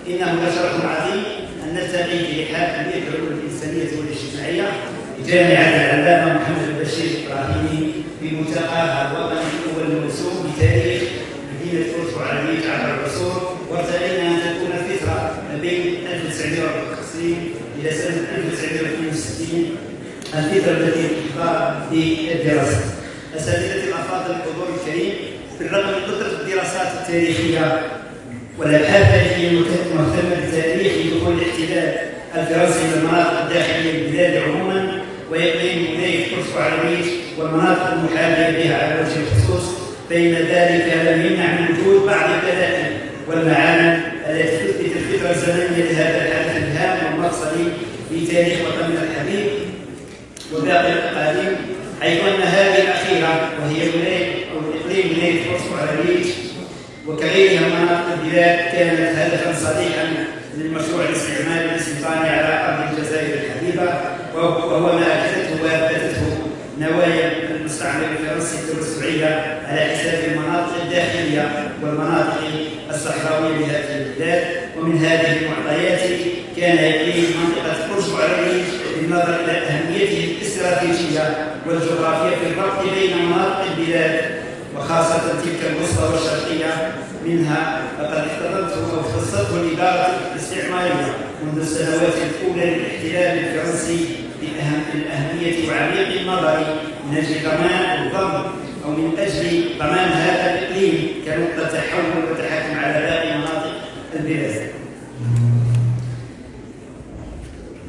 إنه لشرف عظيم أن نلتقي في رحاب كلية العلوم الإنسانية والاجتماعية بجامعة العلامة محمد البشير الإبراهيمي في ملتقاها الوطني الأول الموسوم بتاريخ مدينة فورت وعربية عبر العصور، وارتئينا أن تكون الفترة ما بين 1954 إلى سنة 1962 الفترة التي تحظى بالدراسة. أساتذتي الأفاضل الحضور الكريم، بالرغم من كثرة الدراسات التاريخية والأبحاث التاريخية المهتمة بتاريخ دخول الاحتلال الفرنسي للمناطق الداخلية للبلاد عموما وإقليم ولاية فورت وعربية والمناطق المحاذية بها على وجه الخصوص، فإن ذلك لم يمنع من وجود بعض الدلائل والمعالم التي تثبت الفترة الزمنية لهذا الحدث الهام والمفصلي في تاريخ وطننا الحبيب وباقي الأقاليم، حيث أن هذه الأخيرة وهي إقليم ولاية فورت وعربية وكغيرها من مناطق البلاد كانت هدفا صريحا للمشروع الاستعماري الاستيطاني على أرض الجزائر الحبيبة، وهو ما أكدته وأثبتته نوايا المستعمر الفرنسي التوسعية على حساب المناطق الداخلية والمناطق الصحراوية لهذه البلاد. ومن هذه المعطيات كان إقليم منطقة فورت وعربية بالنظر إلى أهميته الاستراتيجية والجغرافية في الربط بين مناطق البلاد وخاصة تلك الوسطى والشرقية منها فقد احتضنته أو اختصته الإدارة الاستعمارية منذ السنوات الأولى للاحتلال الفرنسي بالأهمية وعميق النظر من أجل ضمان الضم أو من أجل ضمان هذا الإقليم كنقطة تحول وتحكم على باقي مناطق البلاد.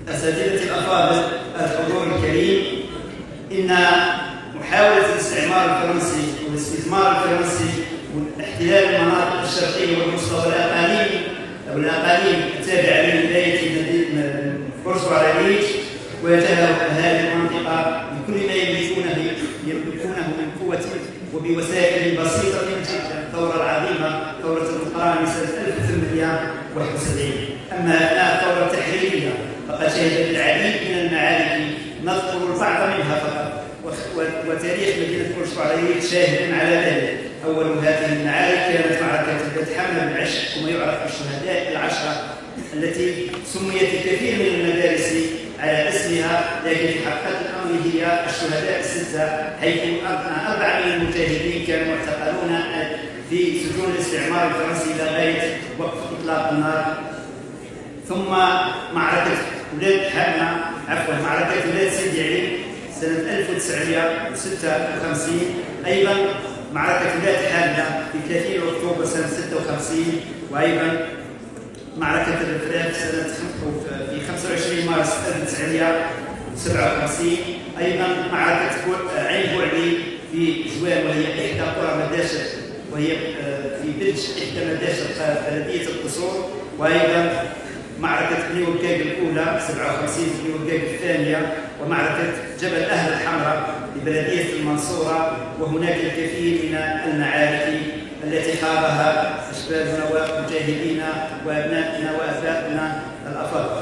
أساتذتي الأفاضل الحضور الكريم، إن محاولة الاستعمار الفرنسي والاستثمار الفرنسي واحتلال المناطق الشرقية والوسطى والأقاليم التابعة لولاية فورت وعربية ويتهاوى هذه المنطقة بكل ما يملكونه من قوة وبوسائل بسيطة جدا. الثورة العظيمة ثورة الأوكراني سنة 1871. أما أثناء الثورة التحريرية فقد شهدت العديد من المعارك نذكر البعض منها فقط، وتاريخ مدينة فورت وعربية شاهد على ذلك. أول هذه المعارك كانت معركة ذات حمل العشق وما يعرف بالشهداء العشرة التي سميت الكثير من المدارس على اسمها، لكن في حقيقة الأمر هي الشهداء الستة، حيث 4 من المجاهدين كانوا معتقلون في سجون الاستعمار الفرنسي إلى غاية وقف إطلاق النار. ثم معركة ولاد سيدي علي سنة 1956، أيضا معركة ولاد حالة في 30 أكتوبر سنة 56، وأيضا معركة الفراق سنة في 25 مارس 1957، أيضا معركة عين بوعلي في جوان وهي إحدى قرى مداشر وهي في بلج إحدى مداشر بلدية القصور، وأيضا معركة بني ورقاق الأولى 57 بني ورقاق الثانية، ومعركة جبل أهل الحمراء ببلدية المنصورة. وهناك الكثير من المعارك التي خاضها أشبابنا ومجاهدينا وأبنائنا وأبنائنا الأفاضل.